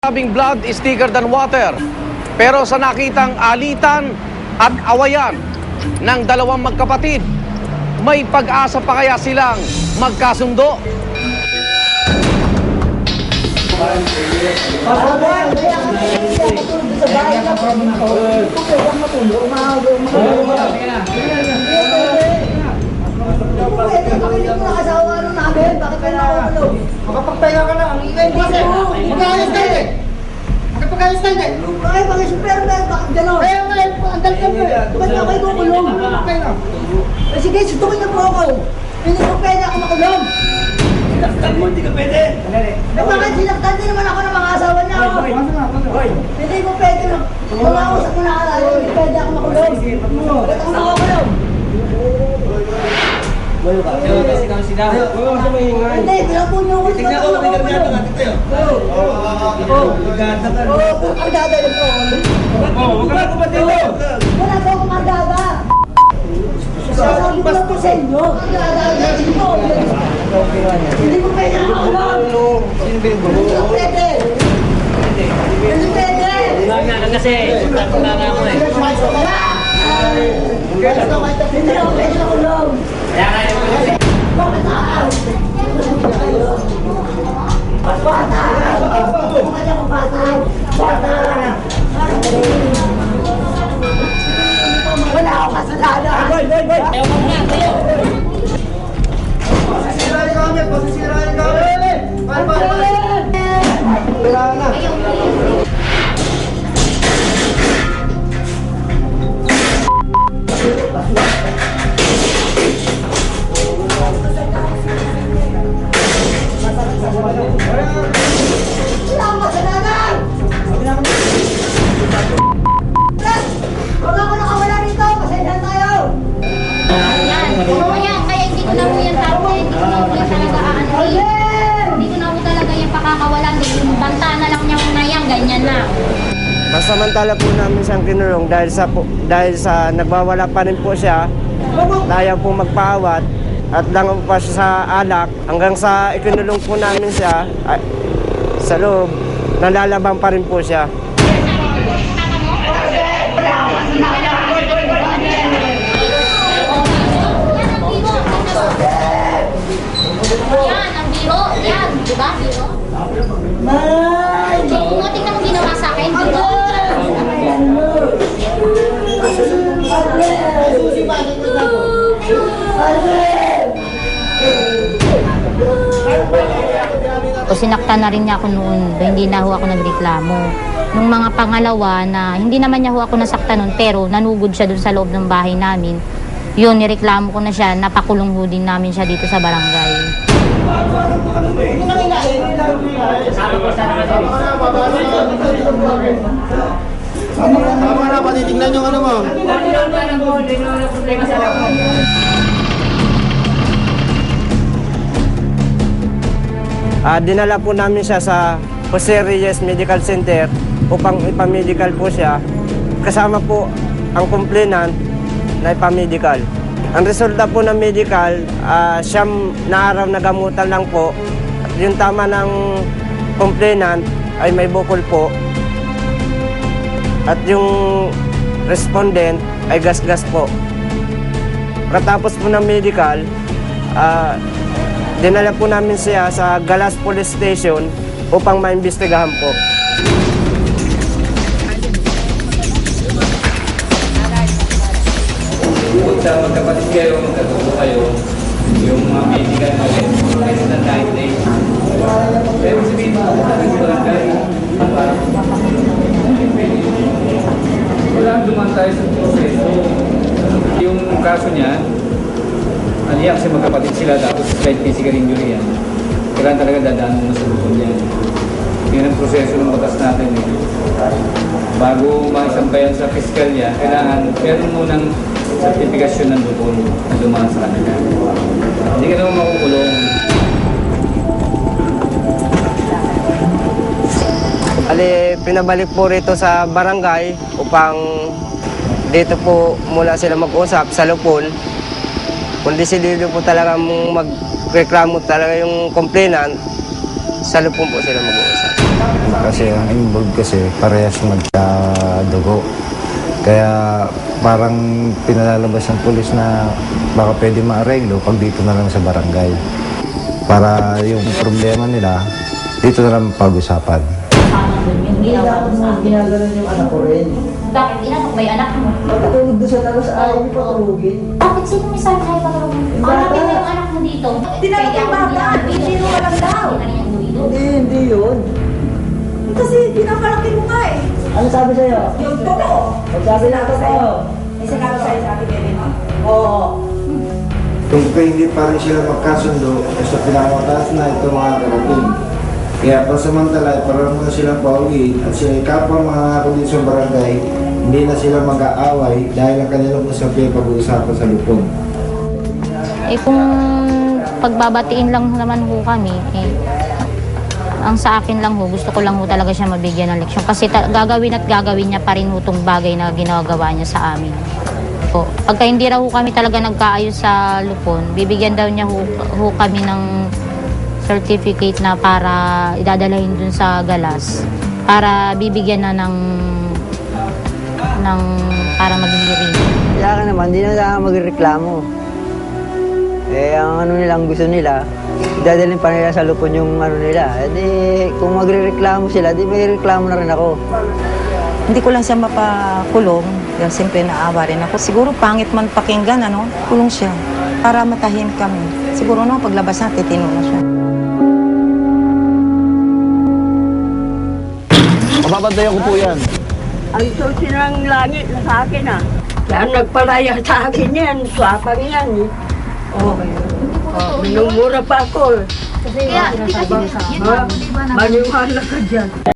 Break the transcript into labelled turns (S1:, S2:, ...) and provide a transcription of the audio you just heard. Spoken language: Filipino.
S1: Sabing blood is thicker than water. Pero sa nakitang alitan at awayan ng dalawang magkapatid, may pag-asa pa kaya silang magkasundo?
S2: Makapagpahinga ka na, ang ingay mo kasi. Mag-aayos tayo eh. Makapag-aayos tayo eh.
S3: Ay, mga superman, bakit gano'n?
S2: Kaya nga eh, ang dal ka mo eh.
S3: Ba't ako ikukulong?
S2: Makapagpahinga.
S3: Sige, sutukin niyo po ako. Hindi ko pwede ako makulong.
S2: Sinaktan mo, hindi ka pwede.
S3: Bakit sinaktan din naman ako ng mga asawa niya ako? Hindi ko pwede na. Kumausap mo na ka tayo, hindi pwede ako makulong. Ba't ako makukulong?
S2: Kasi kami sila.
S3: Hindi, pinapo niyo ako.
S2: Tignan ko, tignan ko natin tayo. Oo,
S3: Kargada yun po.
S2: huwag ka na kumatilo.
S3: Wala po akong kargada. Sasabi ko lang po sa inyo. Kargada yun po. Hindi ko pwede ako makulong. Hindi ko pwede. Hindi pwede.
S2: Kasi, takot na nga mo eh.
S3: Hindi ako pwede makulong.
S2: Kaya nga yung
S3: Bakit ako? Bata! Bakit ako bata? Bata! Wala akong kasalanan!
S2: Ayaw mo nga, tayo.
S3: Pasisirain kami! Pasisirain kami! Wala na! Wala akong kasalanan! Huwag ako nakawala rito! Pasensya tayo!
S4: Kaya hindi ko na po yan hindi ko na po yan talaga hindi ko na po talaga yan pakakawalan. Yung banta na lang niya muna yan, ganyan na.
S5: Masamantala po namin siyang kinulong dahil sa nagwawala pa rin po siya, ayaw po magpaawat at langaw pa siya sa alak hanggang sa ikinulong po namin siya sa loob, nalalabang pa rin po siya.
S4: Yan, ang biro. Yan, di ba? Biro? Tingnan mo ginawa sa akin, biro. O sinaktan na rin niya ako noon, hindi na ho ako nagreklamo. Nung mga pangalawa na hindi naman niya ho ako nasaktan noon, pero nanugod siya dun sa loob ng bahay namin. Yun, nireklamo ko na siya, napakulong ho din namin siya dito sa barangay.
S2: Tama na, patitignan yung ano mo.
S5: Dinala po namin siya sa Jose Reyes Medical Center upang ipamedical po siya. Kasama po ang complainant na ipamedical. Ang resulta po ng medical, siyam na araw na gamutan lang po. At yung tama ng complainant ay may bukol po. At yung respondent ay gas-gas po. Katapos po ng medical, dinala po namin siya sa Galas Police Station upang maimbestigahan po.
S6: Bukod sa magkapatid kayo, magkatubo kayo, yung mga medical natin, kaysa na diet day. Pero sabihin mo, naging barangay, wala duman tayo sa proseso. Yung kaso niya, aniyak kasi magkapatid sila, tapos slight physical injury yan. Kailangan talaga dadaan mo sa lupon yan. Yan ang proseso ng batas natin eh. Bago maisampayan sa piskalya, kailangan meron munang sertifikasyon ng lupon na dumaan sa kanila. Hindi ka naman makukulong.
S5: Pinabalik po rito sa barangay upang dito po mula sila mag-usap sa lupon. Kung desidido po talaga magreklamo talaga yung complainant, sa lupon po sila mag-uusap.
S7: kasi ang involved kasi parehas magkadugo. Kaya parang pinalalabas ng pulis na baka pwede maarenglo pag dito na lang sa barangay. Para yung problema nila, dito na lang pag-usapan.
S3: Hindi dapat mo ginagalan yung anak ko rin.
S4: Bakit inanok ba yung anak mo?
S3: Patulog doon sa tapos ayaw mo patulogin.
S4: Bakit sino may sabi sa'yo patulogin? Hanapin mo yung anak mo dito.
S3: Tinanong yung bata, hindi mo alam daw. Hindi yun.
S8: Kasi pinapalaki mo nga eh.
S3: Ano sabi sa'yo?
S8: Yung totoo.
S3: Sabi na ako sa'yo.
S8: May sinabi sa'yo sa ating bebe mo.
S3: Oo.
S7: Kung hindi pa rin sila magkasundo, sa pinakataas na ito mga karating. Kaya pasamantala, parang na silang pauwi at sila kapwa mga kulit sa barangay, hindi na sila mag-aaway dahil ang kanilang usapin pag-uusapan sa lupon.
S4: Eh kung pagbabatiin lang naman ho kami, ang sa akin lang ho, gusto ko lang ho talaga siya mabigyan ng leksyon. Kasi gagawin at gagawin niya pa rin ho itong bagay na ginagawa niya sa amin. Po. Pagka hindi raw ho kami talaga nagkaayos sa lupon, bibigyan daw niya ho kami ng certificate na para idadalahin dun sa galas. Para bibigyan na ng para maging hearing.
S5: Kaya ka naman, hindi na kailangan magreklamo. Ang nilang gusto nila, dadalhin pa nila sa lupon yung nila. Kung magrereklamo sila, di may reklamo na rin ako.
S8: Hindi ko lang siya mapakulong. Dahil siyempre naawa rin ako. Siguro pangit man pakinggan, kulong siya. Para matahim kami. Siguro paglabas natin, titino na siya.
S1: Mababantayan ko po yan.
S3: Ang susi ng langit na sa akin Kaya nagpalaya sa akin yan. Swapang yan minumura pa ako.
S4: Kaya, hindi kasi, yun nga,
S3: Maniwala ka dyan.